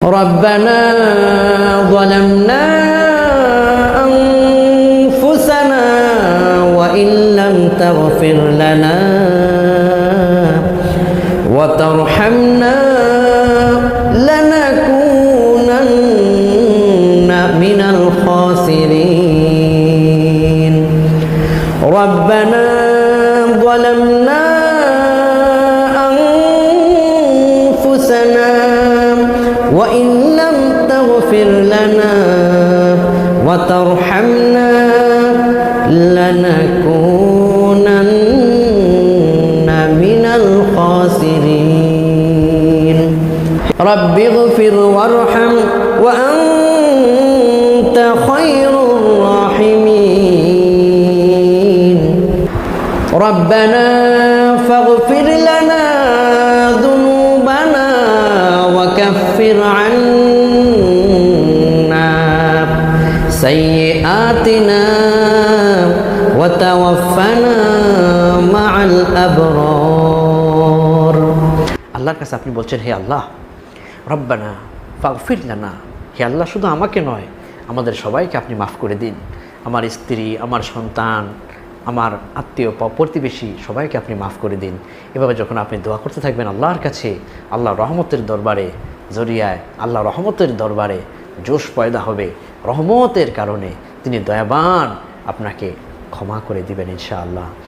ربنا ظلمنا أنفسنا وإن لم تغفر لنا وترحمنا لنكونن من الخاسرين ربنا ظلمنا أنفسنا وإن لم تغفر لنا وترحمنا لنكونن من الخاسرين رب اغفر وارحم وأنت خير الراحمين ربنا فاغفر لنا ذنوبنا وكفر عنا سيئاتنا وتوفنا مع الأبرار আল্লাহর কাছে আপনি বলছেন, হে আল্লাহ, রব্বানা ফাগফির লানা, হে আল্লাহ, শুধু আমাকে নয় আমাদের সবাইকে আপনি মাফ করে দিন। আমার স্ত্রী, আমার সন্তান, আমার আত্মীয় প্রতিবেশী সবাইকে আপনি মাফ করে দিন। এভাবে যখন আপনি দোয়া করতে থাকবেন আল্লাহর কাছে, আল্লাহ রহমতের দরবারে জরিয়ায়, আল্লাহ রহমতের দরবারে জোশ পয়দা হবে। রহমতের কারণে তিনি দয়াবান, আপনাকে ক্ষমা করে দিবেন ইনশাআল্লাহ।